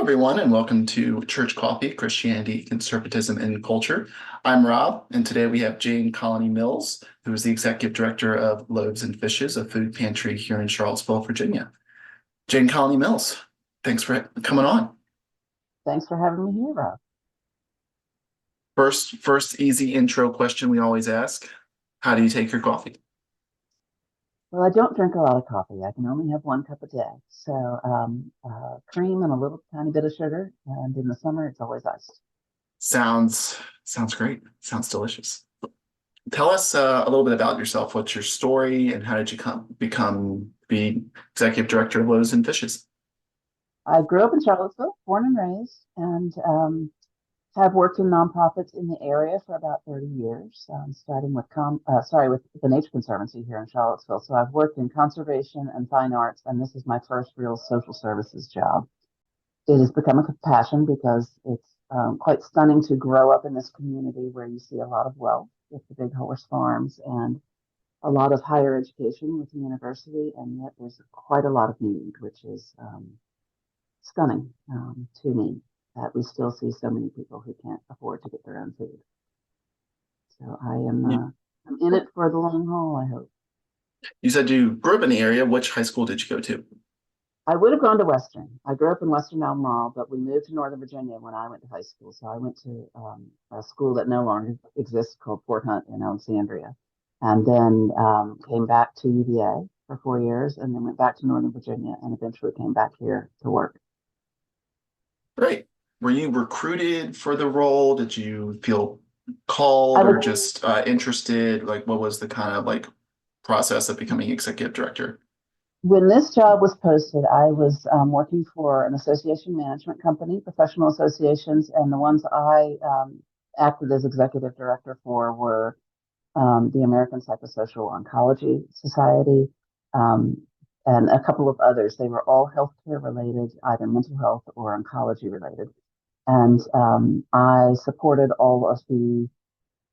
everyone, and welcome to Church Coffee, Christianity, Conservatism, and Culture. I'm Rob, and today we have Jane Colony Mills, who is the Executive Director of Loaves and Fishes, a food pantry here in Charlottesville, Virginia. Jane Colony Mills, thanks for coming on. Thanks for having me here, Rob. First easy intro question we always ask. How do you take your coffee? Well, I don't drink a lot of coffee. I can only have one cup a day. So cream and a little tiny bit of sugar. And in the summer, it's always iced. Sounds great. Sounds delicious. Tell us a little bit about yourself. What's your story, and how did you become the executive director of Loaves and Fishes? I grew up in Charlottesville, born and raised, and have worked in nonprofits in the area for about 30 years, starting with with the Nature Conservancy here in Charlottesville. So I've worked in conservation and fine arts, and this is my first real social services job. It has become a passion because it's quite stunning to grow up in this community where you see a lot of wealth with the big horse farms and a lot of higher education with the university, and yet there's quite a lot of need, which is stunning to me that we still see so many people who can't afford to get their own food. So I'm in it for the long haul, I hope. You said you grew up in the area. Which high school did you go to? I would have gone to Western. I grew up in Western Albemarle, but we moved to Northern Virginia when I went to high school. So I went to a school that no longer exists called Fort Hunt in Alexandria, and then came back to UVA for 4 years, and then went back to Northern Virginia, and eventually came back here to work. Right. Were you recruited for the role? Did you feel called or just interested? Like, what was the kind of process of becoming executive director? When this job was posted, I was working for an association management company, professional associations, and the ones I acted as executive director for were the American Psychosocial Oncology Society, and a couple of others. They were all healthcare related, either mental health or oncology related. And I supported all of the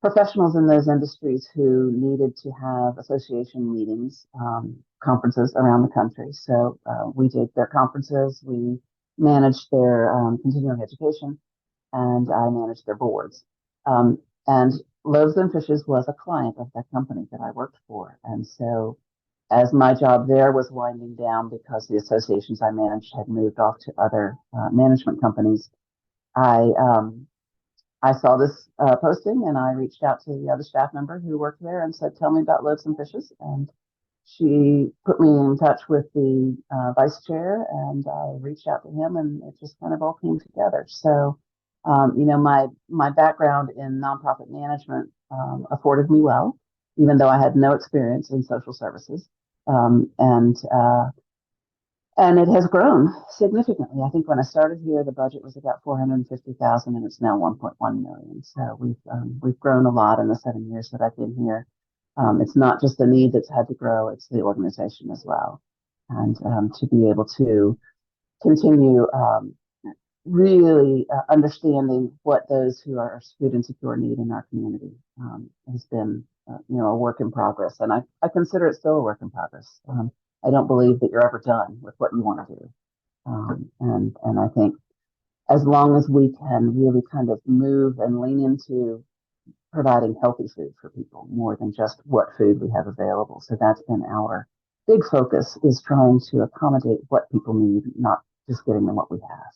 professionals in those industries who needed to have association meetings, conferences around the country. So we did their conferences, we managed their continuing education, and I managed their boards. And Loaves and Fishes was a client of that company that I worked for. And so as my job there was winding down because the associations I managed had moved off to other management companies, I saw this posting, and I reached out to the other staff member who worked there and said, "Tell me about Loaves and Fishes." And she put me in touch with the vice chair, and I reached out to him, and it just kind of all came together. So, my background in nonprofit management afforded me well, even though I had no experience in social services. And it has grown significantly. I think when I started here, the budget was about 450,000, and it's now 1.1 million. So we've grown a lot in the 7 years that I've been here. It's not just the need that's had to grow; it's the organization as well, and to be able to continue really understanding what those who are food insecure need in our community has been, a work in progress, and I consider it still a work in progress. I don't believe that you're ever done with what you want to do. And I think as long as we can really kind of move and lean into providing healthy food for people more than just what food we have available. So that's been our big focus, is trying to accommodate what people need, not just giving them what we have,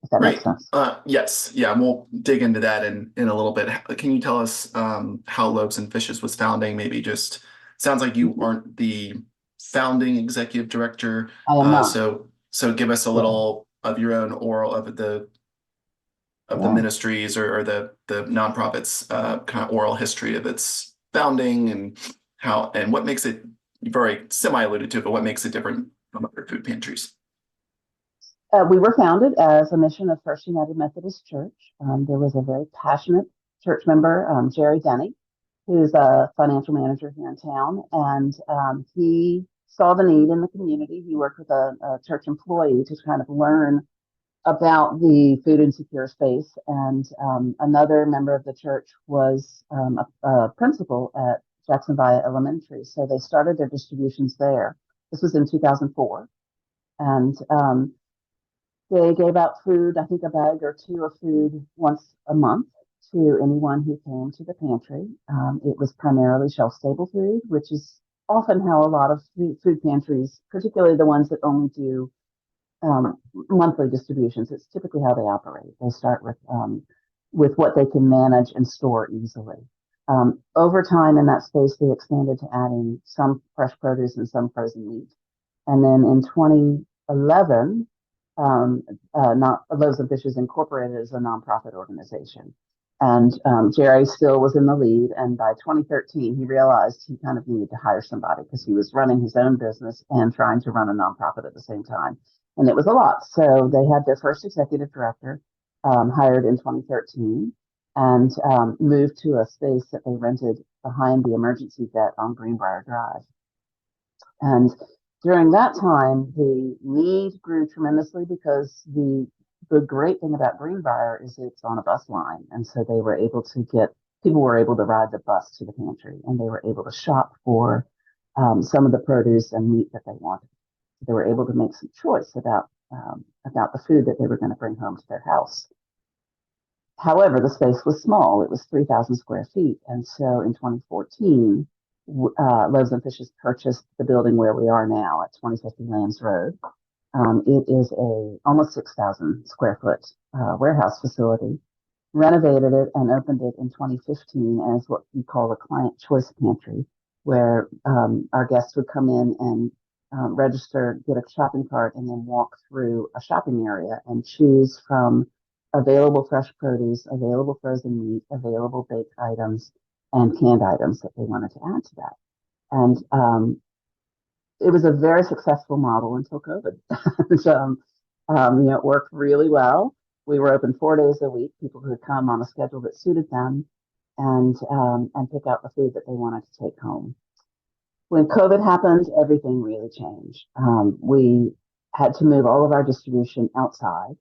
if that makes Great. sense. Yes. Yeah, and we'll dig into that in a little bit. Can you tell us how Loaves and Fishes was founding? Maybe just sounds like you aren't the founding executive director. I am not. So give us a Yeah. little of your own oral of the Yeah. ministries or the nonprofits kind of oral history of its founding and how and what makes it, you've already semi alluded to it, but what makes it different from other food pantries? We were founded as a mission of First United Methodist Church. There was a very passionate church member, Jerry Denny, who's a financial manager here in town, and he saw the need in the community. He worked with a church employee to kind of learn about the food insecure space, and another member of the church was a principal at Jackson Via Elementary, so they started their distributions there. This was in 2004, and They gave out food, I think a bag or two of food once a month to anyone who came to the pantry. It was primarily shelf-stable food, which is often how a lot of food pantries, particularly the ones that only do monthly distributions, it's typically how they operate. They start with what they can manage and store easily. Over time in that space, they expanded to adding some fresh produce and some frozen meat. And then in 2011, not Loaves and Fishes Incorporated is a nonprofit organization. And Jerry still was in the lead. And by 2013, he realized he kind of needed to hire somebody because he was running his own business and trying to run a nonprofit at the same time. And it was a lot. So they had their first executive director hired in 2013 and moved to a space that they rented behind the emergency vet on Greenbrier Drive. And during that time, the need grew tremendously because the great thing about Greenbrier is it's on a bus line. And so they were able to people were able to ride the bus to the pantry and they were able to shop for some of the produce and meat that they wanted. They were able to make some choice about the food that they were going to bring home to their house. However, the space was small. It was 3,000 square feet. And so in 2014, Loaves and Fishes purchased the building where we are now at 2050 Lambs Road. It is a almost 6,000 square foot warehouse facility, renovated it and opened it in 2015 as what we call a client choice pantry, where our guests would come in and register, get a shopping cart, and then walk through a shopping area and choose from available fresh produce, available frozen meat, available baked items, and canned items that they wanted to add to that. And it was a very successful model until COVID. So, it worked really well. We were open 4 days a week. People could come on a schedule that suited them and pick out the food that they wanted to take home. When COVID happened, everything really changed. We had to move all of our distribution outside.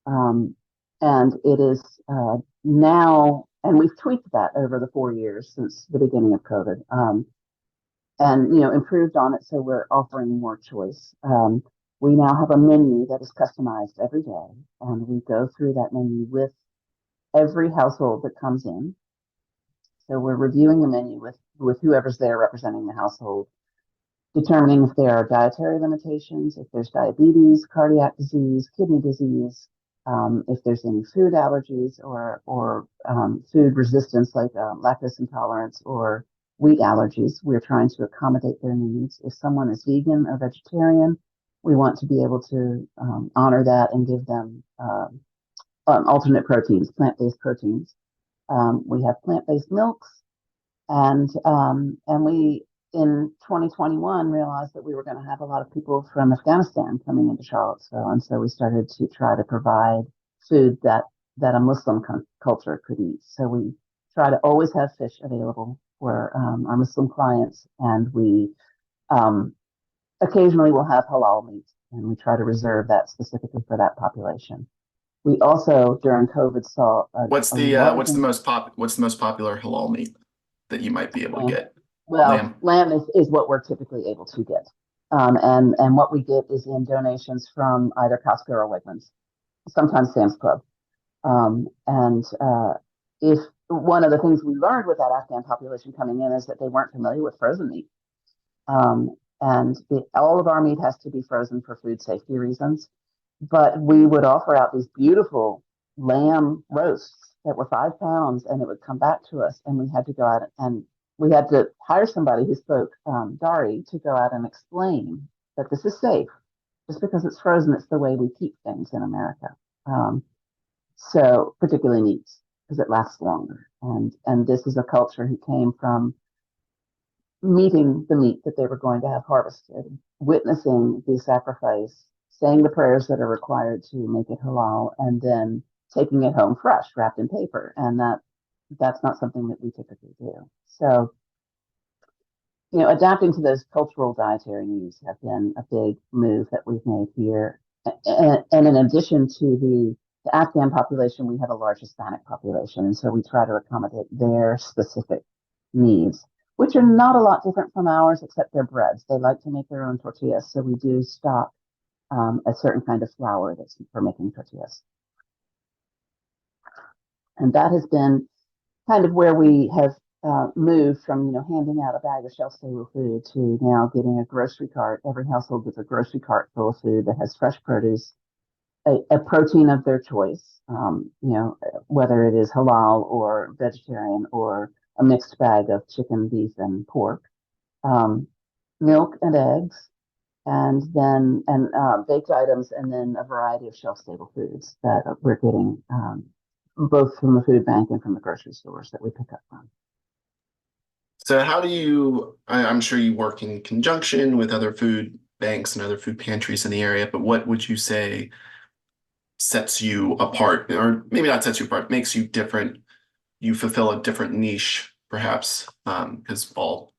And it is now, and we've tweaked that over the 4 years since the beginning of COVID, and improved on it. So we're offering more choice. We now have a menu that is customized every day, and we go through that menu with every household that comes in. So we're reviewing the menu with whoever's there representing the household, determining if there are dietary limitations, if there's diabetes, cardiac disease, kidney disease, if there's any food allergies or food resistance like lactose intolerance or wheat allergies. We're trying to accommodate their needs. If someone is vegan or vegetarian, we want to be able to honor that and give them alternate proteins, plant-based proteins. We have plant-based milks, and we in 2021 realized that we were going to have a lot of people from Afghanistan coming into Charlottesville, and so we started to try to provide food that a Muslim culture could eat. So we try to always have fish available for our Muslim clients, and we occasionally will have halal meat, and we try to reserve that specifically for that population. We also during COVID saw what's the most popular halal meat that you might be able to get? Well, lamb is what we're typically able to get. And what we get is in donations from either Costco or Wegmans, sometimes Sam's Club. If one of the things we learned with that Afghan population coming in is that they weren't familiar with frozen meat. All of our meat has to be frozen for food safety reasons. But we would offer out these beautiful lamb roasts that were 5 pounds, and it would come back to us, and we had to go out and we had to hire somebody who spoke Dari to go out and explain that this is safe. Just because it's frozen, it's the way we keep things in America. So particularly meats, because it lasts longer. And this is a culture who came from meeting the meat that they were going to have harvested, witnessing the sacrifice, saying the prayers that are required to make it halal, and then taking it home fresh, wrapped in paper. And that's not something that we typically do. So, adapting to those cultural dietary needs have been a big move that we've made here. And in addition to the Afghan population, we have a large Hispanic population. And so we try to accommodate their specific needs, which are not a lot different from ours, except their breads. They like to make their own tortillas. So we do stock a certain kind of flour that's for making tortillas. And that has been kind of where we have moved from, handing out a bag of shelf-stable food to now getting a grocery cart. Every household gets a grocery cart full of food that has fresh produce, a protein of their choice, whether it is halal or vegetarian or a mixed bag of chicken, beef, and pork, um, milk and eggs, and baked items, and then a variety of shelf-stable foods that we're getting both from the food bank and from the grocery stores that we pick up from. So how do you, I'm sure you work in conjunction with other food banks and other food pantries in the area, but what would you say sets you apart, or maybe not sets you apart, makes you different? You fulfill a different niche, perhaps, because all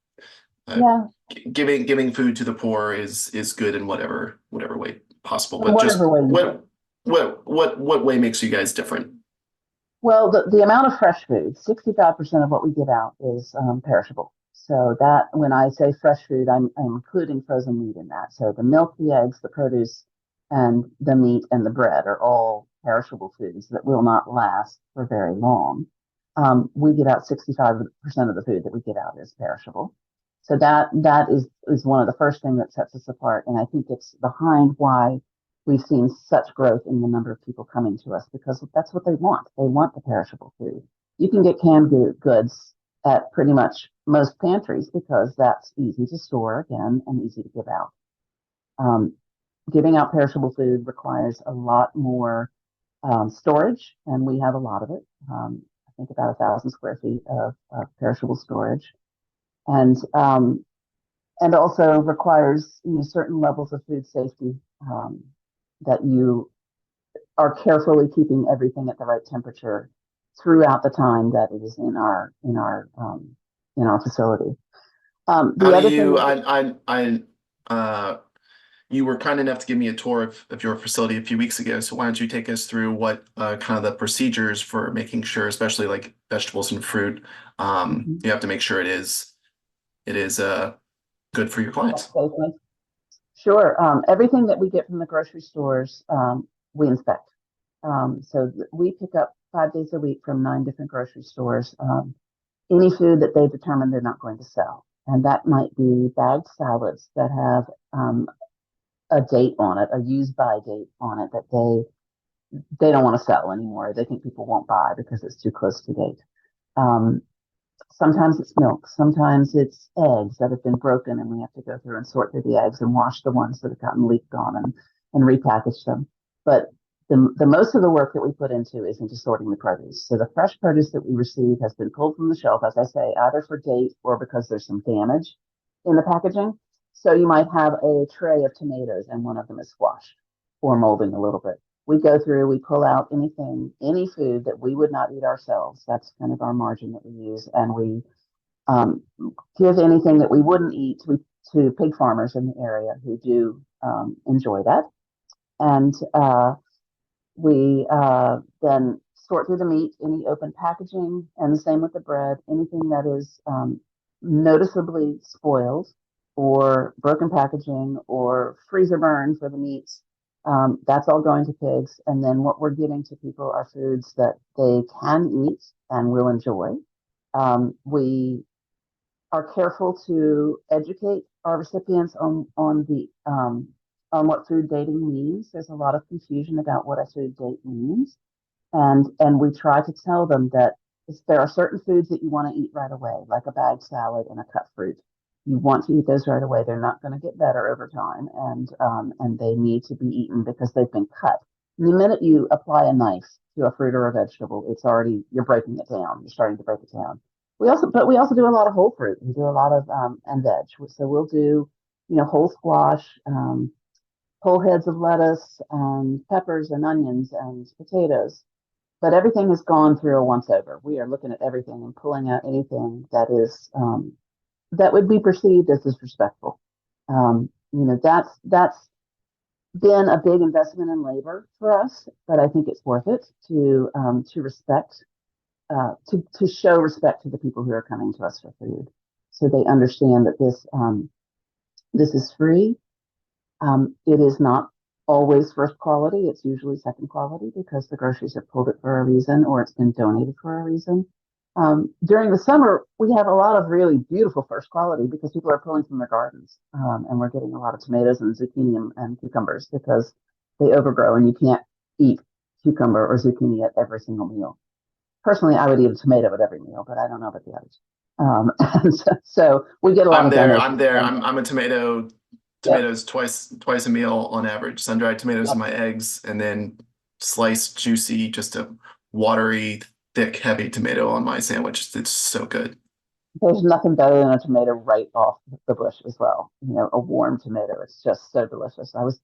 uh, Yeah, giving food to the poor is good in whatever way possible. in But whatever just way you do. what way makes you guys different? Well, the amount of fresh food, 65% of what we give out is perishable. So that when I say fresh food, I'm including frozen meat in that. So the milk, the eggs, the produce, and the meat and the bread are all perishable foods that will not last for very long. We get out 65% of the food that we get out is perishable. So that is one of the first things that sets us apart. And I think it's behind why we've seen such growth in the number of people coming to us because that's what they want. They want the perishable food. You can get canned goods at pretty much most pantries because that's easy to store again and easy to give out. Um, Giving out perishable food requires a lot more storage, and we have a lot of it. I think about 1,000 square feet of perishable storage, and also requires certain levels of food safety, that you are carefully keeping everything at the right temperature throughout the time that it is in our facility. How The do other thing you, is that you were kind enough to give me a tour of your facility a few weeks ago. So why don't you take us through what kind of the procedures for making sure, especially like vegetables and fruit, mhm, you have to make sure it is good for your that's clients. safely. Sure. Everything that we get from the grocery stores, we inspect. We pick up 5 days a week from 9 different grocery stores. Any food that they determine they're not going to sell. And that might be bagged salads that have a date on it, a use by date on it that they don't want to sell anymore. They think people won't buy because it's too close to date. Um, Sometimes it's milk. Sometimes it's eggs that have been broken, and we have to go through and sort through the eggs and wash the ones that have gotten leaked on and repackage them. But the most of the work that we put into is into sorting the produce. So the fresh produce that we receive has been pulled from the shelf, as I say, either for date or because there's some damage in the packaging. So you might have a tray of tomatoes and one of them is squashed or molding a little bit. We go through, we pull out any food that we would not eat ourselves. That's kind of our margin that we use. And we um, give anything that we wouldn't eat to pig farmers in the area who do enjoy that. And we then sort through the meat, any open packaging, and the same with the bread. Anything that is noticeably spoiled or broken packaging or freezer burn for the meats, that's all going to pigs. And then what we're getting to people are foods that they can eat and will enjoy. We are careful to educate our recipients on what food dating means. There's a lot of confusion about what a food date means, and we try to tell them that there are certain foods that you want to eat right away, like a bagged salad and a cut fruit. You want to eat those right away. They're not going to get better over time, and they need to be eaten because they've been cut. And the minute you apply a knife to a fruit or a vegetable, it's already you're breaking it down. You're starting to break it down. We also do a lot of whole fruit. We do a lot of and veg. So we'll do whole squash, whole heads of lettuce, and peppers and onions and potatoes. But everything has gone through a once over. We are looking at everything and pulling out anything that would be perceived as disrespectful. That's been a big investment in labor for us, but I think it's worth it to respect to show respect to the people who are coming to us for food, so they understand that this is free. It is not always first quality. It's usually second quality because the groceries have pulled it for a reason or it's been donated for a reason. During the summer, we have a lot of really beautiful first quality because people are pulling from their gardens, and we're getting a lot of tomatoes and zucchini and cucumbers because they overgrow and you can't eat cucumber or zucchini at every single meal. Personally, I would eat a tomato at every meal, but I don't know about the others. And so we get a lot I'm of there. I'm donations. there. And I'm a yep, tomatoes twice a meal on average. Sun-dried tomatoes in yep. my eggs, and then sliced, juicy, just a watery, thick, heavy tomato on my sandwich. It's so good. There's nothing better than a tomato right off the bush as well. A warm tomato. It's just so delicious. I was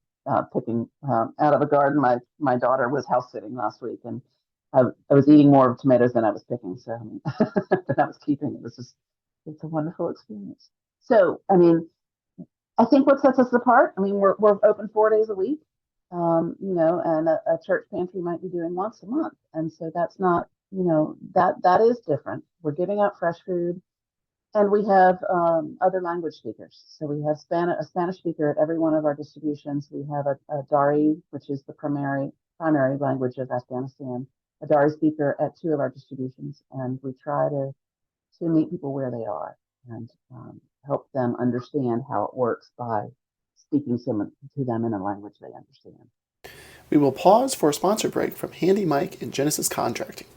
picking out of a garden. My daughter was house sitting last week, and I was eating more tomatoes than I was picking. So than I was keeping. It's a wonderful experience. So I think what sets us apart. We're open 4 days a week. And a church pantry might be doing once a month, and so that's not that is different. We're giving out fresh food. And we have other language speakers. So we have a Spanish speaker at every one of our distributions. We have a Dari, which is the primary language of Afghanistan, a Dari speaker at two of our distributions, and we try to meet people where they are and help them understand how it works by speaking to them in a language they understand. We will pause for a sponsor break from Handy Mike and Genesis Contracting.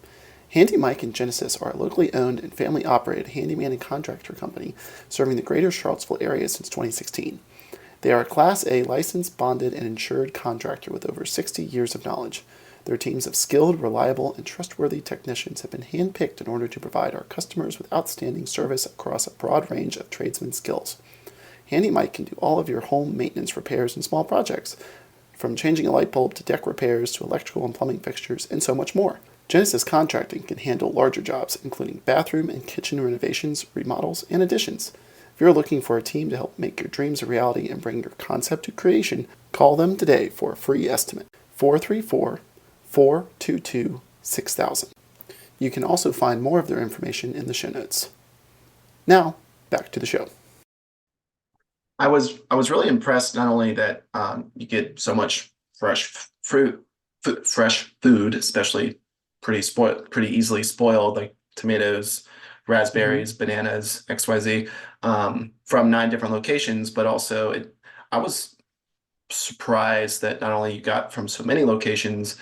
Handy Mike and Genesis are a locally owned and family operated handyman and contractor company serving the greater Charlottesville area since 2016. They are a Class A licensed, bonded, and insured contractor with over 60 years of knowledge. Their teams of skilled, reliable, and trustworthy technicians have been handpicked in order to provide our customers with outstanding service across a broad range of tradesman skills. Handy Mike can do all of your home maintenance repairs and small projects, from changing a light bulb to deck repairs to electrical and plumbing fixtures and so much more. Genesis Contracting can handle larger jobs, including bathroom and kitchen renovations, remodels, and additions. If you're looking for a team to help make your dreams a reality and bring your concept to creation, call them today for a free estimate. 434-422-6000. You can also find more of their information in the show notes. Now, back to the show. I was really impressed not only that you get so much fresh food, especially pretty easily spoiled, like tomatoes, Mm-hmm. raspberries, bananas, XYZ, from 9 different locations, but also I was surprised that not only you got from so many locations,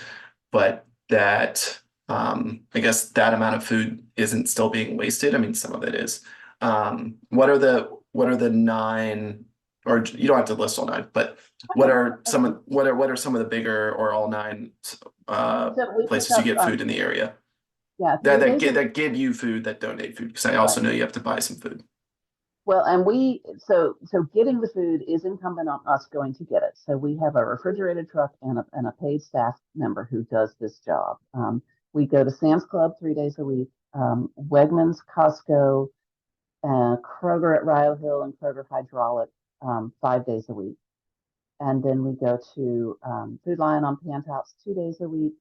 but that I guess that amount of food isn't still being wasted. I mean, some of it is. What are the nine, or you don't have to list all nine, but what are some of the bigger or all nine So we pick places you up, get food in the area yeah, that three that days a give, week. that give you food that donate food? Because I also Right. know you have to buy some food. Well, and so getting the food is incumbent on us going to get it. So we have a refrigerated truck and a paid staff member who does this job. We go to Sam's Club 3 days a week, Wegmans, Costco, Kroger at Rio Hill, and Kroger Hydraulic 5 days a week. And then we go to Food Lion on Pantops 2 days a week,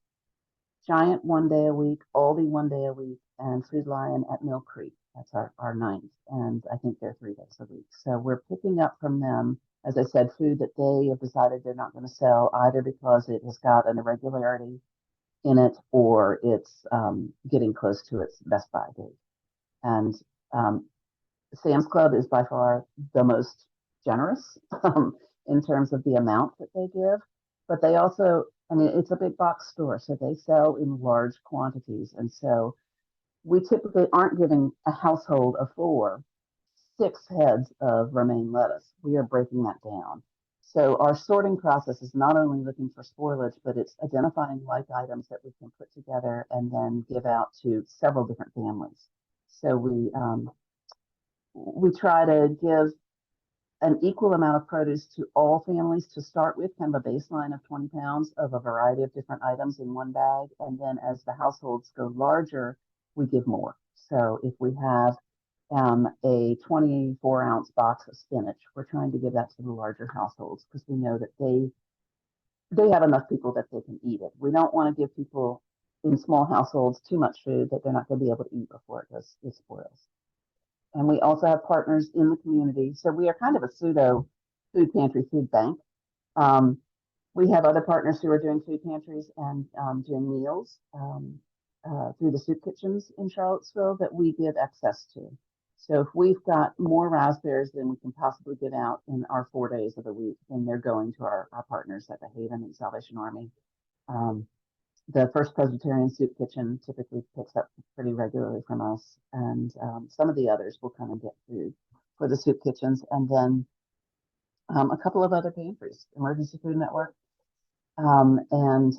Giant 1 day a week, Aldi 1 day a week, and Food Lion at Mill Creek. That's our ninth. And I think they're 3 days a week. So we're picking up from them, as I said, food that they have decided they're not going to sell either because it has got an irregularity in it or it's getting close to its best buy date. And um, Sam's Club is by far the most generous in terms of the amount that they give, but they also, it's a big box store, so they sell in large quantities. And so we typically aren't giving a household of four 6 heads of romaine lettuce. We are breaking that down. So our sorting process is not only looking for spoilage, but it's identifying like items that we can put together and then give out to several different families. So we try to give an equal amount of produce to all families to start with, kind of a baseline of 20 pounds of a variety of different items in one bag. And then as the households go larger, we give more. So if we have a 24-ounce box of spinach, we're trying to give that to the larger households because we know that they have enough people that they can eat it. We don't want to give people in small households too much food that they're not going to be able to eat before it spoils. And we also have partners in the community. So we are kind of a pseudo food pantry, food bank. Um, We have other partners who are doing food pantries and doing meals through the soup kitchens in Charlottesville that we give access to. So if we've got more raspberries than we can possibly get out in our 4 days of the week, then they're going to our partners at the Haven and Salvation Army. The First Presbyterian Soup Kitchen typically picks up pretty regularly from us, and some of the others will come and get food for the soup kitchens, and then a couple of other pantries, Emergency Food Network, and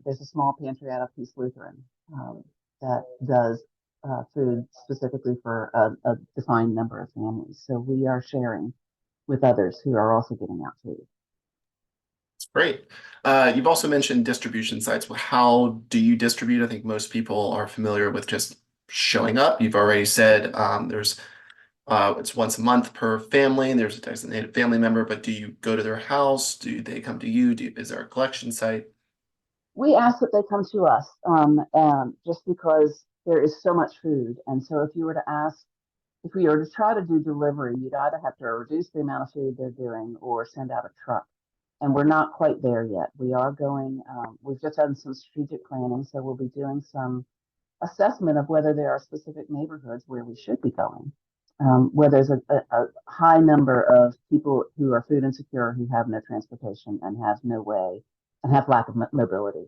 there's a small pantry out of Peace Lutheran that does food specifically for a defined number of families. So we are sharing with others who are also getting out food. Great. You've also mentioned distribution sites. Well, how do you distribute? I think most people are familiar with just showing up. You've already said there's it's once a month per family, and there's a designated family member, but do you go to their house? Do they come to you? Is there a collection site? We ask that they come to us just because there is so much food. And so if you were to ask, if we were to try to do delivery, you'd either have to reduce the amount of food they're doing or send out a truck. And we're not quite there yet. We are going, we've just done some strategic planning, so we'll be doing some assessment of whether there are specific neighborhoods where we should be going, where there's a high number of people who are food insecure, who have no transportation and have no way and have lack of mobility.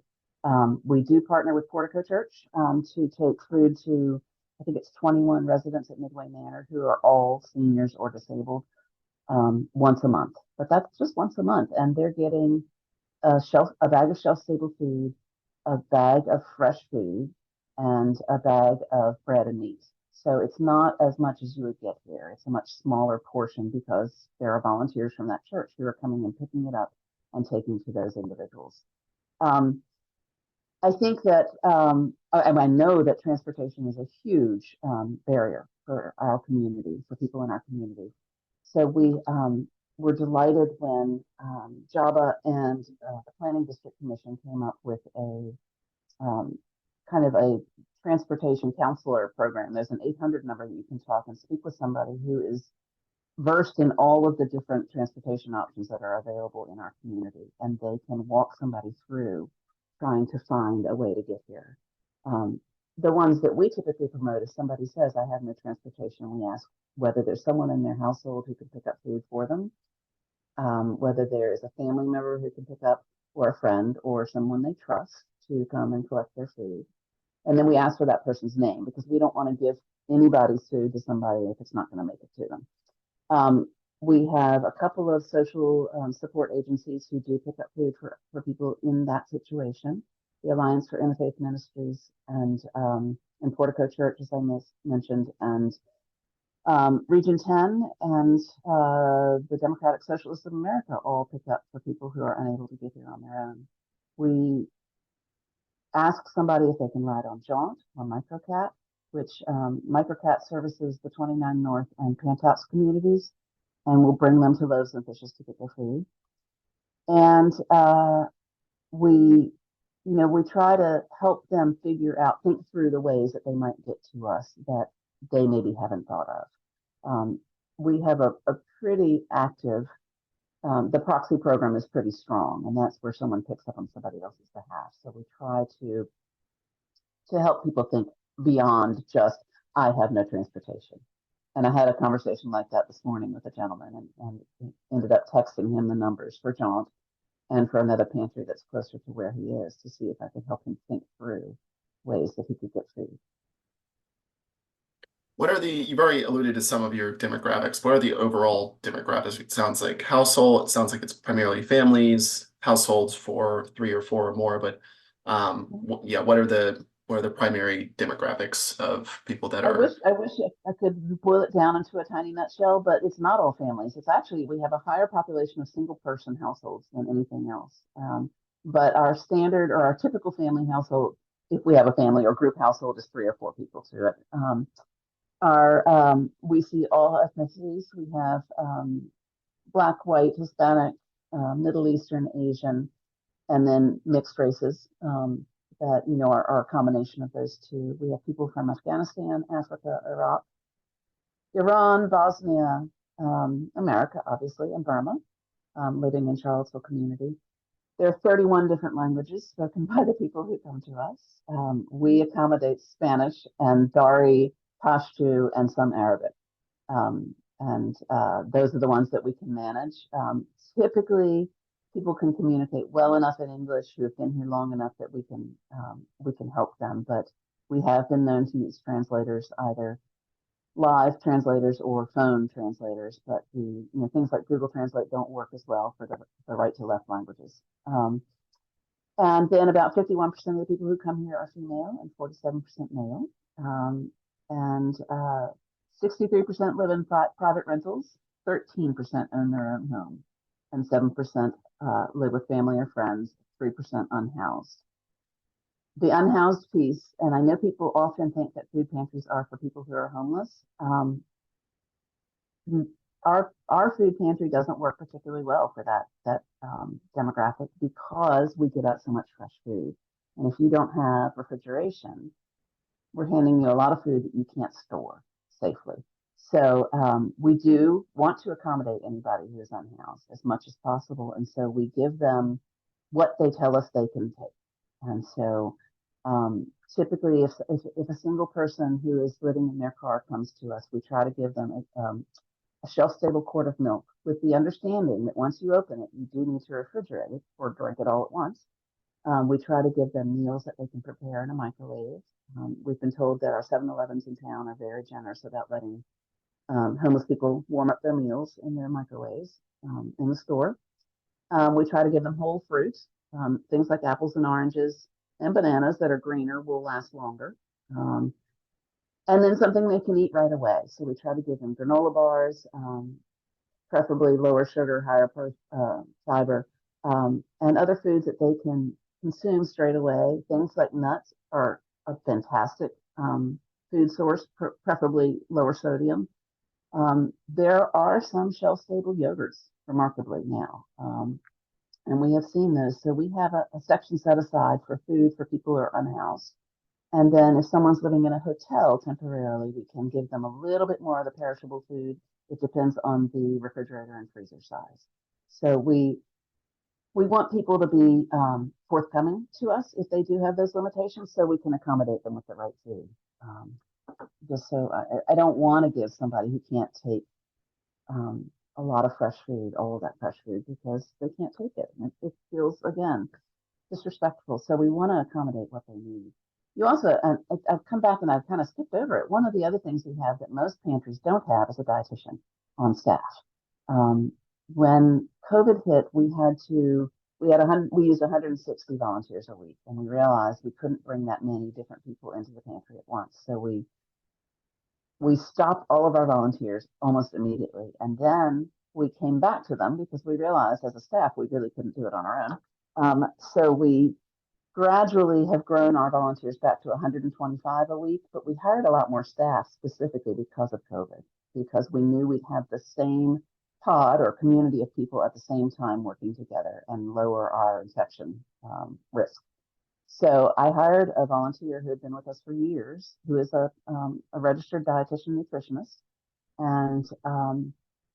We do partner with Portico Church to take food to, I think it's 21 residents at Midway Manor who are all seniors or disabled once a month. But that's just once a month, and they're getting a bag of shelf-stable food, a bag of fresh food, and a bag of bread and meat. So it's not as much as you would get here. It's a much smaller portion because there are volunteers from that church who are coming and picking it up and taking to those individuals. I think that, and I know that transportation is a huge barrier for our community, for people in our community. So we were delighted when JABA and the Planning District Commission came up with a kind of a transportation counselor program. There's an 800 number that you can talk and speak with somebody who is versed in all of the different transportation options that are available in our community, and they can walk somebody through trying to find a way to get here. The ones that we typically promote, if somebody says, I have no transportation, we ask whether there's someone in their household who can pick up food for them, whether there is a family member who can pick up, or a friend, or someone they trust to come and collect their food. And then we ask for that person's name because we don't want to give anybody's food to somebody if it's not going to make it to them. We have a couple of social support agencies who do pick up food for people in that situation. The Alliance for Interfaith Ministries and Portico Church, as I mentioned, and Region 10 and the Democratic Socialists of America all pick up for people who are unable to get here on their own. We ask somebody if they can ride on Jaunt or Microcat, which Microcat services the 29 North and Pantops communities, and we'll bring them to Loaves and Fishes to get their food. And we try to help them think through the ways that they might get to us that they maybe haven't thought of. We have a pretty active, the proxy program is pretty strong, and that's where someone picks up on somebody else's behalf. So we try to help people think beyond just, I have no transportation. And I had a conversation like that this morning with a gentleman and ended up texting him the numbers for Jaunt and for another pantry that's closer to where he is to see if I could help him think through ways that he could get food. You've already alluded to some of your demographics. What are the overall demographics? It sounds like household, it sounds like it's primarily families, households for 3 or 4 or more, but yeah, what are the primary demographics of people that are? I wish I could boil it down into a tiny nutshell, but it's not all families. It's actually, we have a higher population of single person households than anything else. But our standard or our typical family household, if we have a family or group household, is 3 or 4 people to it. We see all ethnicities. We have Black, white, Hispanic, Middle Eastern, Asian, and then mixed races that are a combination of those two. We have people from Afghanistan, Africa, Iraq, Iran, Bosnia, America, obviously, and Burma living in Charlottesville community. There are 31 different languages spoken by the people who come to us. We accommodate Spanish and Dari, Pashto, and some Arabic. And those are the ones that we can manage. Typically, people can communicate well enough in English who have been here long enough that we can help them. But we have been known to use translators, either live translators or phone translators. But things like Google Translate don't work as well for the right to left languages. And then about 51% of the people who come here are female and 47% male. And 63% live in private rentals, 13% own their own home, and 7% live with family or friends, 3% unhoused. The unhoused piece, and I know people often think that food pantries are for people who are homeless. Our food pantry doesn't work particularly well for that demographic because we give out so much fresh food. And if you don't have refrigeration, we're handing you a lot of food that you can't store safely. So we do want to accommodate anybody who is unhoused as much as possible. And so we give them what they tell us they can take. And so typically, if a single person who is living in their car comes to us, we try to give them a shelf-stable quart of milk with the understanding that once you open it, you do need to refrigerate it or drink it all at once. We try to give them meals that they can prepare in a microwave. We've been told that our 7-Elevens in town are very generous about letting homeless people warm up their meals in their microwaves in the store. We try to give them whole fruits, things like apples and oranges and bananas that are greener will last longer. And then something they can eat right away. So we try to give them granola bars, preferably lower sugar, higher fiber, and other foods that they can consume straight away. Things like nuts are a fantastic food source, preferably lower sodium. There are some shelf-stable yogurts, remarkably now, and we have seen those. So we have a section set aside for food for people who are unhoused. And then if someone's living in a hotel temporarily, we can give them a little bit more of the perishable food. It depends on the refrigerator and freezer size. So we want people to be forthcoming to us if they do have those limitations, so we can accommodate them with the right food. Just so I don't want to give somebody who can't take a lot of fresh food, all of that fresh food, because they can't take it. And it feels, again, disrespectful. So we want to accommodate what they need. You also, I've come back and I've kind of skipped over it. One of the other things we have that most pantries don't have is a dietitian on staff. When COVID hit, we used 160 volunteers a week, and we realized we couldn't bring that many different people into the pantry at once. So we stopped all of our volunteers almost immediately, and then we came back to them because we realized as a staff we really couldn't do it on our own. So we gradually have grown our volunteers back to 125 a week, but we hired a lot more staff specifically because of COVID, because we knew we'd have the same pod or community of people at the same time working together and lower our infection risk. So I hired a volunteer who had been with us for years, who is a registered dietitian nutritionist, and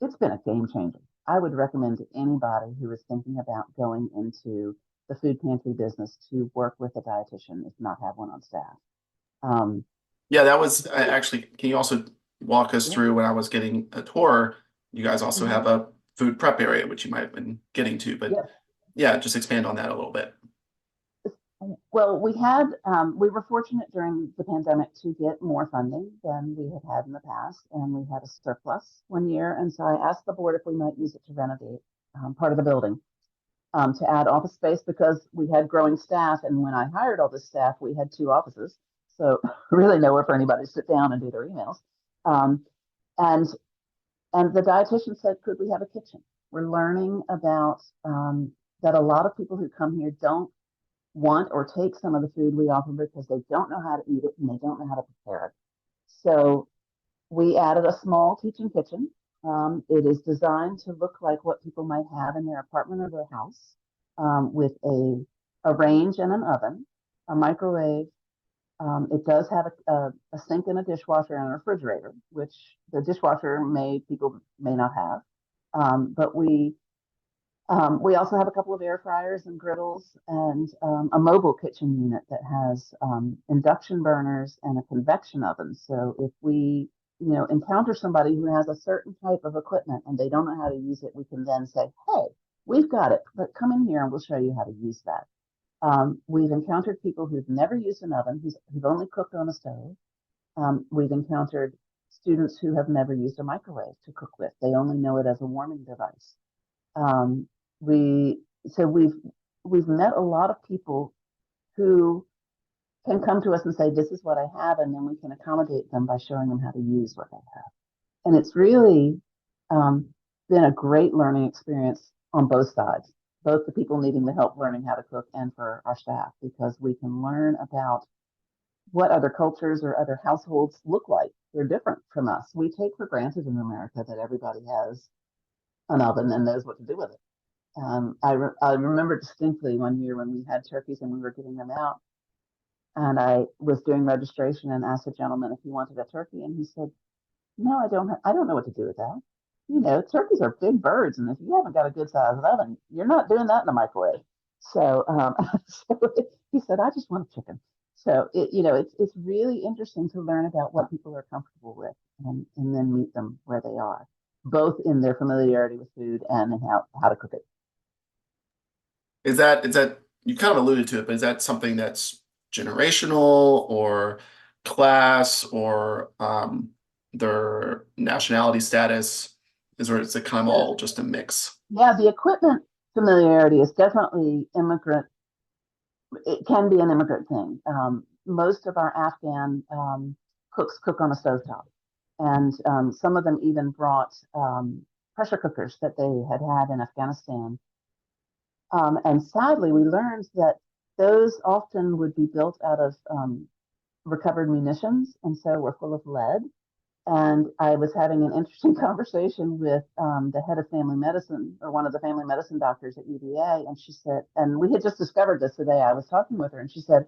it's been a game changer. I would recommend to anybody who is thinking about going into the food pantry business to work with a dietitian, if not have one on staff. Yeah, that was actually, can you also walk us Yeah. through when I was getting a tour? You guys also have a food prep area, which you might have been getting to, but yeah, just expand on that a little bit. Well, we were fortunate during the pandemic to get more funding than we had in the past, and we had a surplus one year. And so I asked the board if we might use it to renovate part of the building, to add office space, because we had growing staff. And when I hired all this staff, we had 2 offices. So really nowhere for anybody to sit down and do their emails. And the dietitian said, could we have a kitchen? We're learning about that a lot of people who come here don't want or take some of the food we offer because they don't know how to eat it and they don't know how to prepare it. So we added a small teaching kitchen. It is designed to look like what people might have in their apartment or their house, with a range and an oven, a microwave. It does have a sink and a dishwasher and a refrigerator, which the dishwasher people may not have. But we We also have a couple of air fryers and griddles and a mobile kitchen unit that has induction burners and a convection oven. So if we, encounter somebody who has a certain type of equipment and they don't know how to use it, we can then say, "Hey, we've got it, but come in here and we'll show you how to use that." We've encountered people who've never used an oven, who've only cooked on a stove. We've encountered students who have never used a microwave to cook with. They only know it as a warming device. Um, we so we've met a lot of people who can come to us and say, "This is what I have," and then we can accommodate them by showing them how to use what they have. And it's really um, been a great learning experience on both sides, both the people needing the help learning how to cook and for our staff, because we can learn about what other cultures or other households look like. They're different from us. We take for granted in America that everybody has an oven and knows what to do with it. I remember distinctly one year when we had turkeys and we were getting them out, and I was doing registration and asked a gentleman if he wanted a turkey, and he said, "No, I don't know what to do with that. Turkeys are big birds, and if you haven't got a good sized oven, you're not doing that in a microwave." So, so he said, "I just want a chicken." So it's really interesting to learn about what people are comfortable with, and then meet them where they are, both in their familiarity with food and in how to cook it. Is that you kind of alluded to it, but is that something that's generational or class or their nationality status? Is it kind of Yeah, all just a mix? yeah, the equipment familiarity is definitely immigrant. It can be an immigrant thing. Most of our Afghan cooks cook on a stovetop, and some of them even brought pressure cookers that they had had in Afghanistan. And sadly, we learned that those often would be built out of recovered munitions, and so were full of lead. And I was having an interesting conversation with the head of family medicine, or one of the family medicine doctors at UVA, and she said, and we had just discovered this today. I was talking with her, and she said,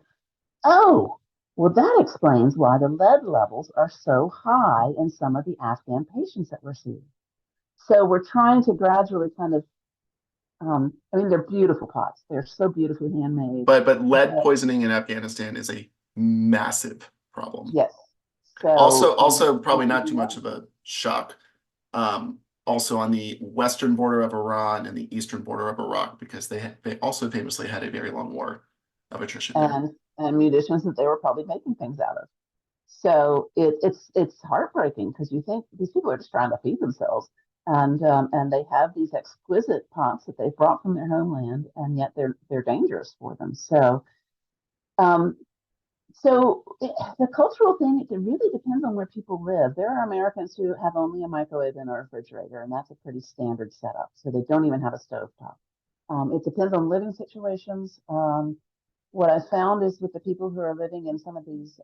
"Oh, well, that explains why the lead levels are so high in some of the Afghan patients that we're seeing." So we're trying to gradually kind of, I mean, they're beautiful pots. They're so beautifully handmade. But lead But poisoning in Afghanistan is a massive problem. yes, so Also we probably not do too much know. of a shock. Also on the western border of Iran and the eastern border of Iraq, because they also famously had a very long war of attrition there. And munitions that they were probably making things out of. So it's heartbreaking because you think these people are just trying to feed themselves, and they have these exquisite pots that they've brought from their homeland, and yet they're dangerous for them. Um, the cultural thing, it really depends on where people live. There are Americans who have only a microwave and a refrigerator, and that's a pretty standard setup. So they don't even have a stovetop. It depends on living situations. What I found is with the people who are living in some of these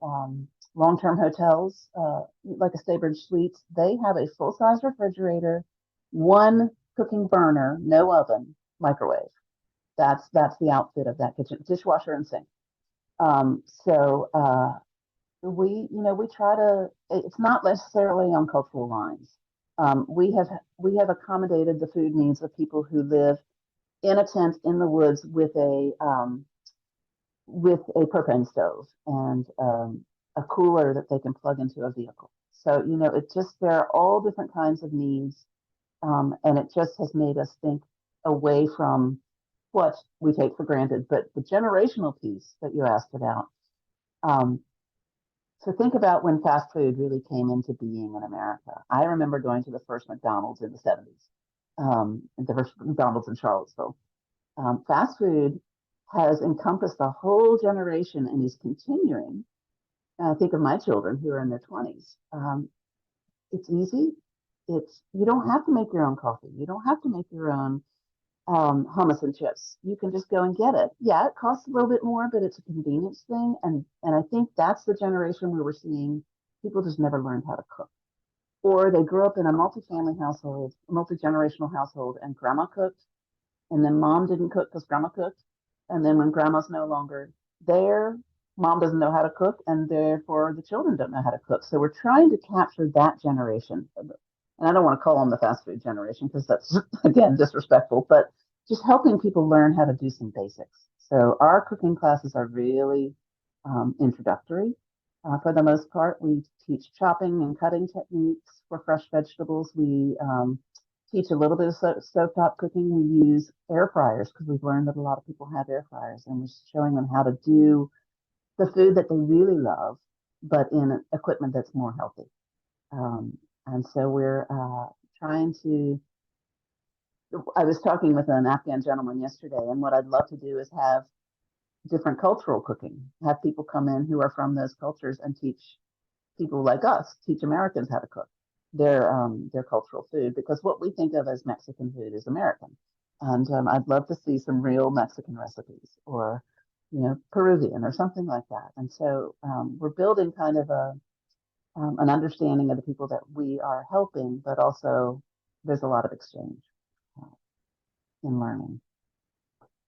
long-term hotels, like a Staybridge Suites, they have a full-size refrigerator, one cooking burner, no oven, microwave. That's the outfit of that kitchen, dishwasher and sink. So we try to. It's not necessarily on cultural lines. We have accommodated the food needs of people who live in a tent in the woods with a propane stove and a cooler that they can plug into a vehicle. So, it just, there are all different kinds of needs. And it just has made us think away from what we take for granted. But the generational piece that you asked about, um, so think about when fast food really came into being in America. I remember going to the first McDonald's in the 70s, the first McDonald's in Charlottesville. Fast food has encompassed a whole generation and is continuing. I think of my children who are in their 20s. It's easy. You don't have to make your own coffee. You don't have to make your own hummus and chips. You can just go and get it. Yeah, it costs a little bit more, but it's a convenience thing. And I think that's the generation where we're seeing people just never learned how to cook. Or they grew up in a multi-family household, a multi-generational household, and grandma cooked, and then mom didn't cook because grandma cooked. And then when grandma's no longer there, mom doesn't know how to cook, and therefore the children don't know how to cook. So we're trying to capture that generation. And I don't want to call them the fast food generation because that's, again, disrespectful, but just helping people learn how to do some basics. So our cooking classes are really introductory. For the most part, we teach chopping and cutting techniques for fresh vegetables. We teach a little bit of stovetop cooking. We use air fryers because we've learned that a lot of people have air fryers, and we're showing them how to do the food that they really love, but in equipment that's more healthy. And so we're trying to. I was talking with an Afghan gentleman yesterday, and what I'd love to do is have different cultural cooking, have people come in who are from those cultures and teach people like us, teach Americans how to cook their cultural food, because what we think of as Mexican food is American. And I'd love to see some real Mexican recipes, or Peruvian or something like that. And so we're building kind of an understanding of the people that we are helping, but also there's a lot of exchange uh, in learning.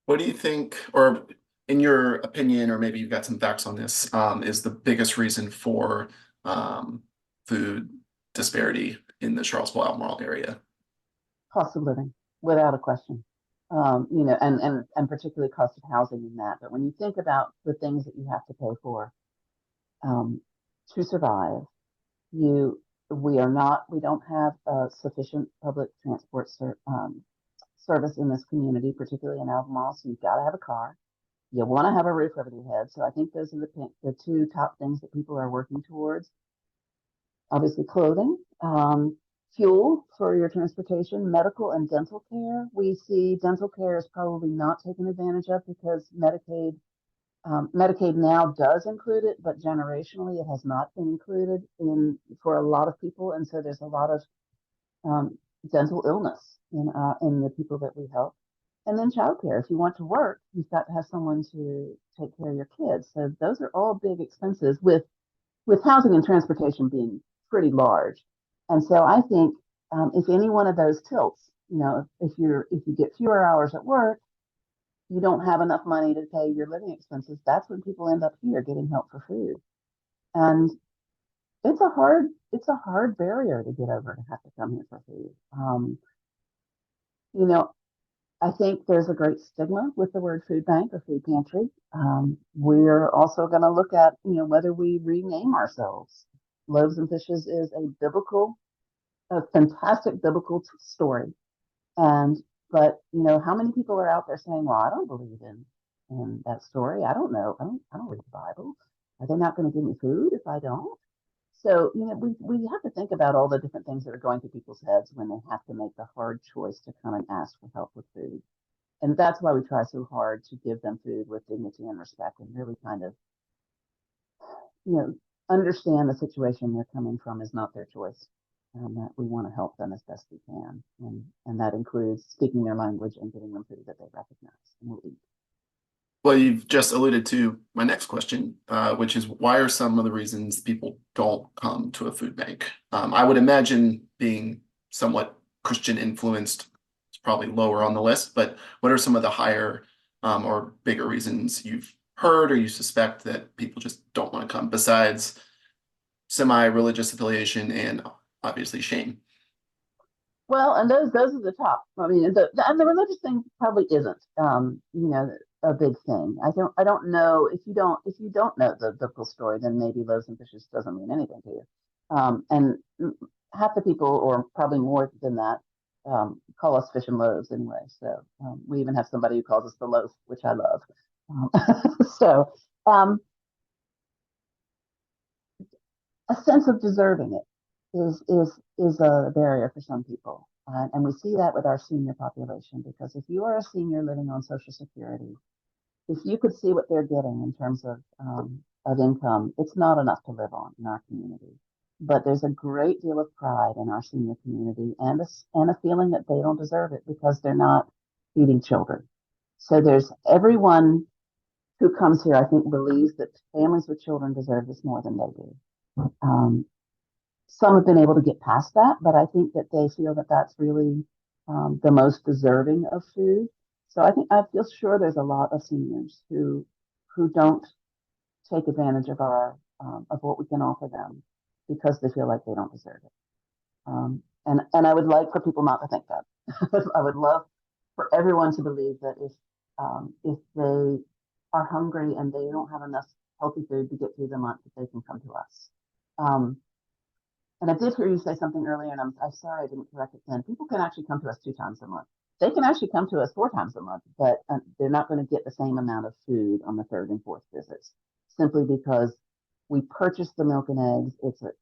What do you think, or in your opinion, or maybe you've got some facts on this, is the biggest reason for food disparity in the Charlottesville Albemarle area? Cost of living, without a question. And particularly cost of housing in that. But when you think about the things that you have to pay for um, to survive, we don't have a sufficient public transport service in this community, particularly in Albemarle. So you've got to have a car. You want to have a roof over your head. So I think those are the two top things that people are working towards. Obviously, clothing, fuel for your transportation, medical and dental care. We see dental care is probably not taken advantage of because Medicaid now does include it, but generationally it has not been included for a lot of people, and so there's a lot of dental illness in the people that we help. And then childcare. If you want to work, you've got to have someone to take care of your kids. So those are all big expenses, with housing and transportation being pretty large. And so I think if any one of those tilts, if you get fewer hours at work, you don't have enough money to pay your living expenses. That's when people end up here getting help for food. And it's a hard barrier to get over to have to come here for food. You know, I think there's a great stigma with the word food bank or food pantry. We're also going to look at, whether we rename ourselves. Loaves and Fishes is a fantastic biblical story. But how many people are out there saying, "Well, I don't believe in that story. I don't know. I don't read the Bible. Are they not going to give me food if I don't?" So, we have to think about all the different things that are going through people's heads when they have to make the hard choice to come and ask for help with food. And that's why we try so hard to give them food with dignity and respect, and really kind of, you know, understand the situation they're coming from is not their choice. That we want to help them as best we can. And that includes speaking their language and giving them food that they recognize and will eat. Well, you've just alluded to my next question, which is why are some of the reasons people don't come to a food bank? I would imagine being somewhat Christian influenced is probably lower on the list, but what are some of the higher or bigger reasons you've heard or you suspect that people just don't want to come besides semi-religious affiliation and obviously shame? Well, and those are the top. I mean, and the religious thing probably isn't, a big thing. I don't know if you don't know the biblical story, then maybe loaves and fishes doesn't mean anything to you. And half the people, or probably more than that, call us fish and loaves anyway. So we even have somebody who calls us the loaf, which I love. Um, so um, a sense of deserving it is a barrier for some people. And we see that with our senior population, because if you are a senior living on Social Security, if you could see what they're getting in terms of income, it's not enough to live on in our community. But there's a great deal of pride in our senior community, and a feeling that they don't deserve it because they're not feeding children. So there's everyone who comes here, I think, believes that families with children deserve this more than they do. Some have been able to get past that, but I think that they feel that that's really the most deserving of food. So I feel sure there's a lot of seniors who don't take advantage of what we can offer them because they feel like they don't deserve it. And I would like for people not to think that. I would love for everyone to believe that if they are hungry and they don't have enough healthy food to get through the month, that they can come to us. Um, and I did hear you say something earlier, and I'm sorry I didn't correct it then. People can actually come to us 2 times a month. They can actually come to us 4 times a month, but they're not going to get the same amount of food on the third and fourth visits, simply because we purchase the milk and eggs.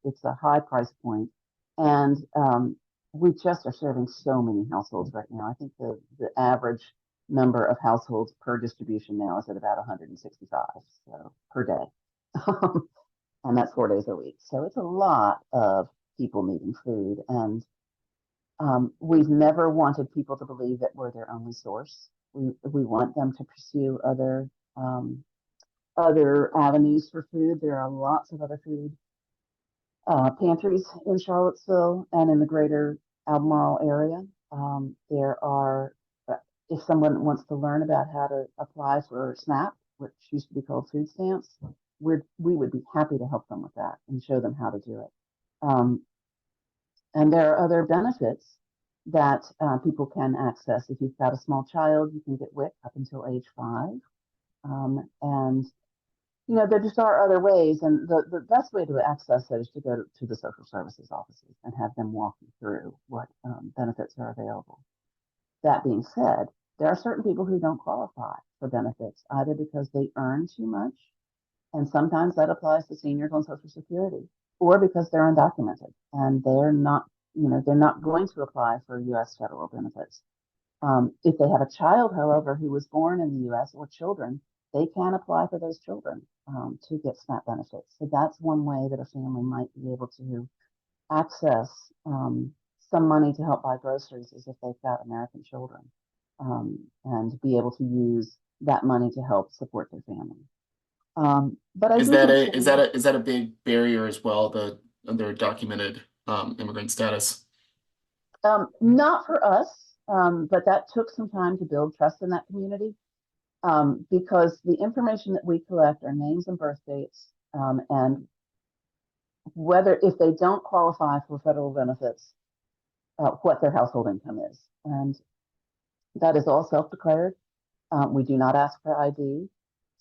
It's a high price point, and we just are serving so many households right now. I think the average number of households per distribution now is at about 165 so per day. And that's 4 days a week. So it's a lot of people needing food. And we've never wanted people to believe that we're their only source. We want them to pursue other avenues for food. There are lots of other food pantries in Charlottesville and in the greater Albemarle area. There are, if someone wants to learn about how to apply for SNAP, which used to be called food stamps, we would be happy to help them with that and show them how to do it. And there are other benefits that people can access. If you've got a small child, you can get WIC up until age 5. And there just are other ways, and the best way to access it is to go to the social services offices and have them walk you through what benefits are available. That being said, there are certain people who don't qualify for benefits, either because they earn too much, and sometimes that applies to seniors on Social Security, or because they're undocumented and they're not going to apply for U.S. federal benefits. If they have a child, however, who was born in the U.S. or children, they can apply for those children to get SNAP benefits. So that's one way that a family might be able to access some money to help buy groceries, is if they've got American children, and be able to use that money to help support their family. But I Is do that think is that a big barrier as well, their documented immigrant status? not for us, but that took some time to build trust in that community, because the information that we collect are names and birth dates, and whether, if they don't qualify for federal benefits, what their household income is. And that is all self-declared. We do not ask for ID.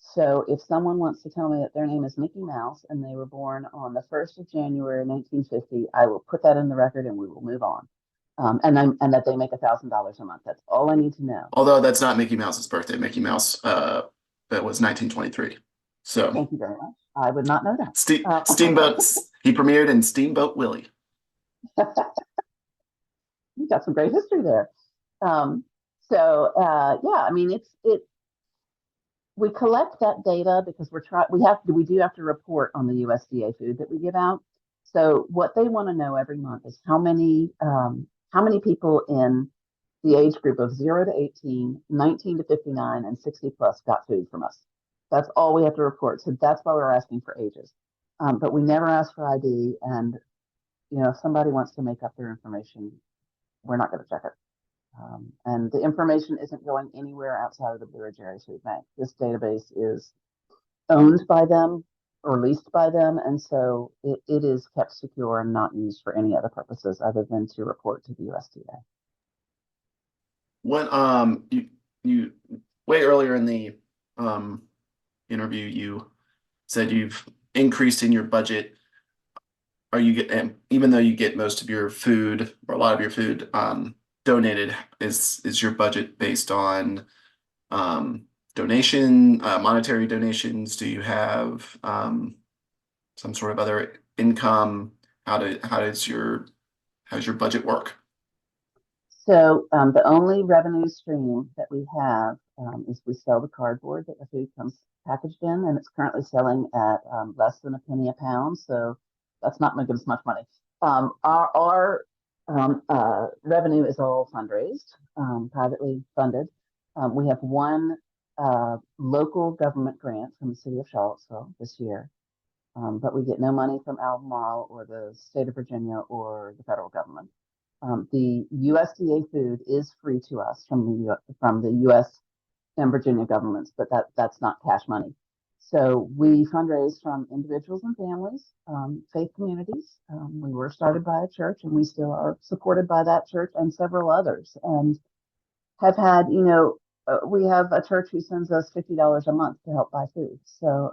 So if someone wants to tell me that their name is Mickey Mouse and they were born on the 1st of January, 1950, I will put that in the record and we will move on. And that they make $1,000 a month. That's all I need to know. Although that's not Mickey Mouse's birthday. Mickey Mouse, that was 1923. So Thank you very much. I would not know that. Steamboats. He premiered in Steamboat Willie. You got some great history there. Yeah, I mean, we collect that data because we do have to report on the USDA food that we give out. So what they want to know every month is how many people in the age group of 0 to 18, 19 to 59, and 60 plus got food from us. That's all we have to report. So that's why we're asking for ages. But we never ask for ID. And if somebody wants to make up their information, we're not going to check it. And the information isn't going anywhere outside of the Blue Ridge Area Food Bank. This database is owned by them or leased by them, and so it is kept secure and not used for any other purposes other than to report to the USDA. When you way earlier in the interview, you said you've increased in your budget. Are you get even though you get most of your food or a lot of your food donated, is your budget based on monetary donations? Do you have some sort of other income? How does your budget work? So the only revenue stream that we have is we sell the cardboard that the food comes packaged in, and it's currently selling at less than a penny a pound. So that's not making us much money. Our revenue is all fundraised, privately funded. We have one local government grant from the city of Charlottesville this year, but we get no money from Albemarle or the state of Virginia or the federal government. The USDA food is free to us from the U.S. and Virginia governments, but that's not cash money. So we fundraise from individuals and families, faith communities. We were started by a church, and we still are supported by that church and several others. And have had, we have a church who sends us $50 a month to help buy food. So,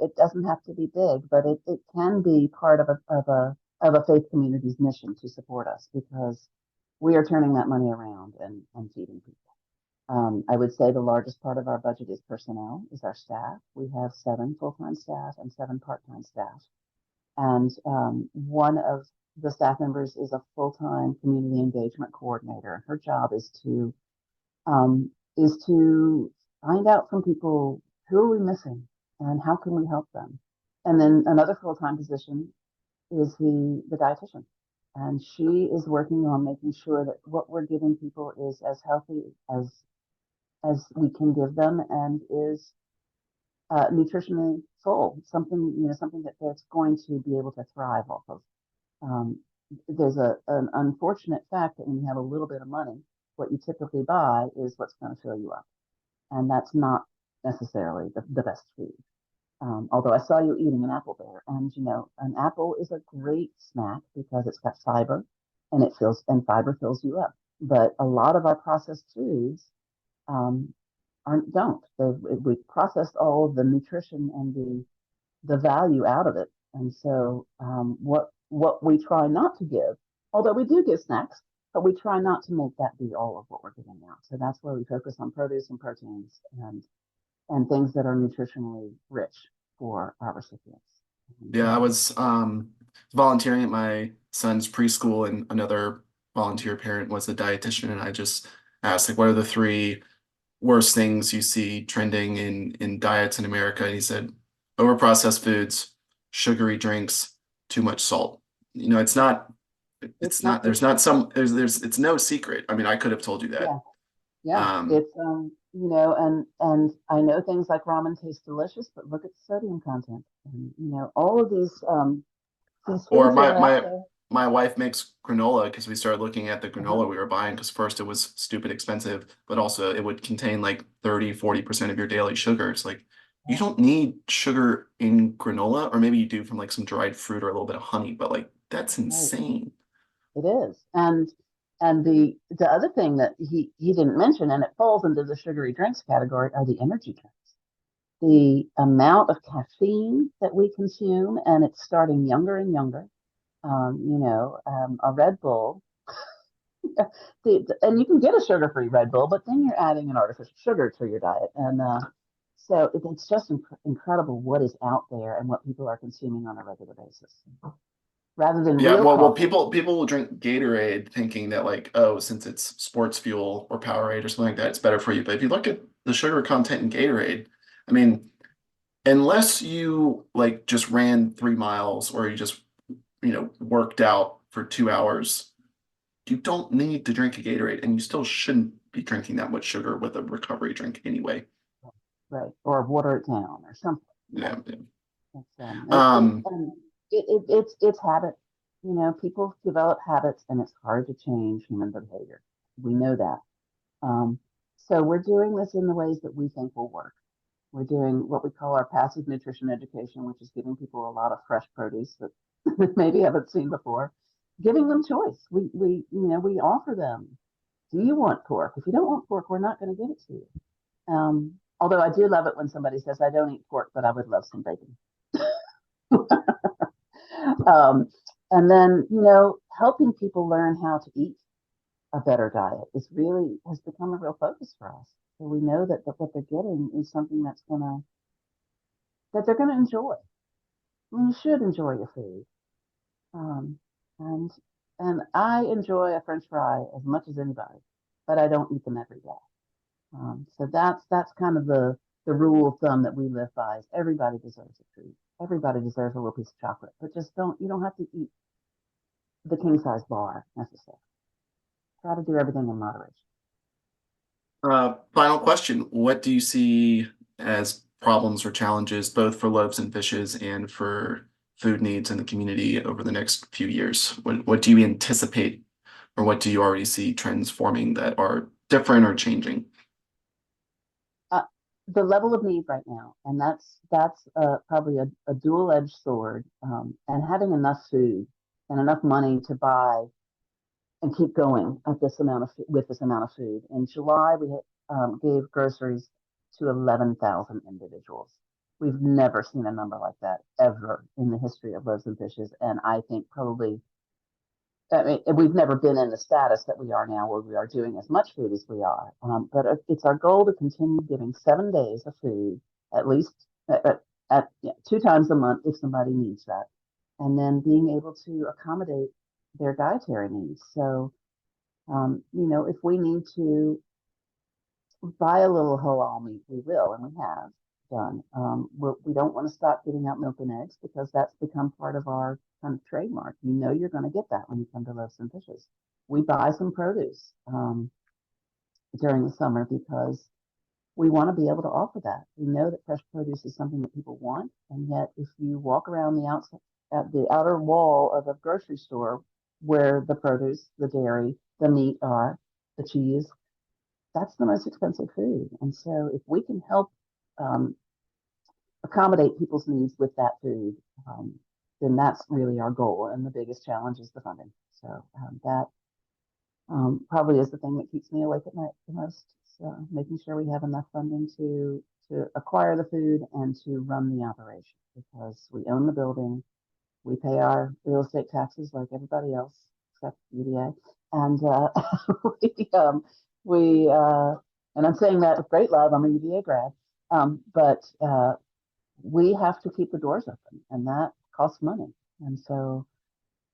it doesn't have to be big, but it can be part of a faith community's mission to support us because we are turning that money around and feeding people. I would say the largest part of our budget is personnel, is our staff. We have 7 full-time staff and 7 part-time staff. And one of the staff members is a full-time community engagement coordinator. Her job um, is to find out from people who are we missing and how can we help them. And then another full-time position is the dietitian. And she is working on making sure that what we're giving people is as healthy as we can give them and is nutritionally full, something that that's going to be able to thrive off of. Um, there's an unfortunate fact that when you have a little bit of money, what you typically buy is what's going to fill you up. And that's not necessarily the best food. Although I saw you eating an apple there, and an apple is a great snack because it's got fiber, and fiber fills you up. But a lot of our processed foods um, aren't don't. We processed all of the nutrition and the value out of it, and so what we try not to give, although we do give snacks, but we try not to make that be all of what we're giving out. So that's where we focus on produce and proteins and things that are nutritionally rich for our recipients. And, Yeah, I was volunteering at my son's preschool, and another volunteer parent was a dietitian, and I just asked, like, what are the 3 worst things you see trending in diets in America? And he said, overprocessed foods, sugary drinks, too much salt. It's not it's it's not not just, there's not some there's it's no secret. I mean, I could have told you that. yeah, yeah. Um, It's and I know things like ramen taste delicious, but look at the sodium content. And all of these or foods that my are out my there. my wife makes granola because we started looking at the Uh-huh. granola we were buying because first it was stupid expensive, but also it would contain like 30-40% of your daily sugar. It's like you Yeah, don't need sugar in granola, or maybe you do from like some dried fruit or a little bit of honey, but like that's right. insane. It is. And the other thing that he didn't mention, and it falls into the sugary drinks category, are the energy drinks. The amount of caffeine that we consume, and it's starting younger and younger. A Red Bull, and you can get a sugar-free Red Bull, but then you're adding an artificial sugar to your diet, and so it's just incredible what is out there and what people are consuming on a regular basis, rather than Yeah, real well, coffee. people will drink Gatorade thinking that like, oh, since it's sports fuel or Powerade or something like that, it's better for you. But if you look at the sugar content in Gatorade, I mean, unless you like just ran 3 miles or you just, worked out for 2 hours, you don't need to drink a Gatorade, and you still shouldn't be drinking that much sugar with a recovery drink anyway. Right, or water it down or something. Yeah, yeah. It's Um, it's habit. People develop habits, and it's hard to change human behavior. We know that. Um, so we're doing this in the ways that we think will work. We're doing what we call our passive nutrition education, which is giving people a lot of fresh produce that they maybe haven't seen before, giving them choice. We offer them. Do you want pork? If you don't want pork, we're not going to give it to you. Although I do love it when somebody says, I don't eat pork, but I would love some bacon. um, and then, helping people learn how to eat a better diet is really has become a real focus for us. So we know that what they're getting is something that they're gonna enjoy. I mean, you should enjoy your food. Um, and and I enjoy a French fry as much as anybody, but I don't eat them every day. So that's kind of the rule of thumb that we live by is everybody deserves a treat. Everybody deserves a little piece of chocolate, but just you don't have to eat the king size bar necessarily. Try to do everything in moderation. Final question. What do you see as problems or challenges both for Loaves and Fishes and for food needs in the community over the next few years? What do you anticipate, or what do you already see trends forming that are different or changing? Uh, the level of need right now, and that's probably a dual-edged sword. And having enough food and enough money to buy and keep going at this amount of with this amount of food. In July, we gave groceries to 11,000 individuals. We've never seen a number like that ever in the history of Loaves and Fishes, and I think probably, I mean, we've never been in the status that we are now, where we are doing as much food as we are. But it's our goal to continue giving 7 days of food, at least at 2 times a month if somebody needs that, and then being able to accommodate their dietary needs. So, if we need to buy a little halal meat, we will, and we have done. We don't want to stop giving out milk and eggs because that's become part of our kind of trademark. You're going to get that when you come to Loaves and Fishes. We buy some produce during the summer because we want to be able to offer that. We know that fresh produce is something that people want, and yet if you walk around the outside at the outer wall of a grocery store where the produce, the dairy, the meat are, the cheese, that's the most expensive food. And so if we can help accommodate people's needs with that food, then that's really our goal. And the biggest challenge is the funding. So that probably is the thing that keeps me awake at night the most. So making sure we have enough funding to acquire the food and to run the operation, because we own the building, we pay our real estate taxes like everybody else except UDA, and we and I'm saying that with great love. I'm a UDA grad, but we have to keep the doors open, and that costs money. And so,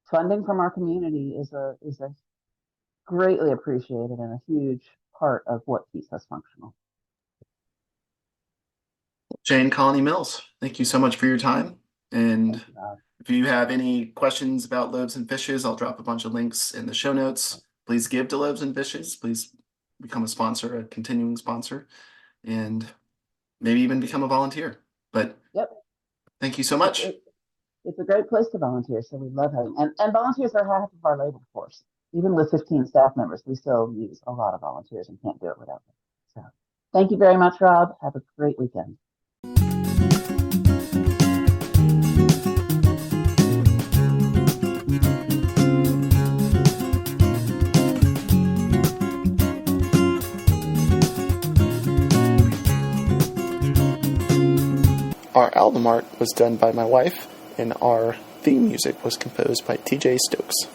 funding from our community is a greatly appreciated and a huge part of what keeps us functional. Jane Colony Mills, thank you so much for your time. And if you have any questions about Loaves and Fishes, I'll drop a bunch of links in the show notes. Please give to Loaves and Fishes. Please become a sponsor, a continuing sponsor, and maybe even become a volunteer. But yep, thank you so much. It's a great place to volunteer, so we love having, and volunteers are half of our labor force. Even with 15 staff members, we still use a lot of volunteers and can't do it without them. So thank you very much, Rob. Have a great weekend. Our album art was done by my wife, and our theme music was composed by TJ Stokes.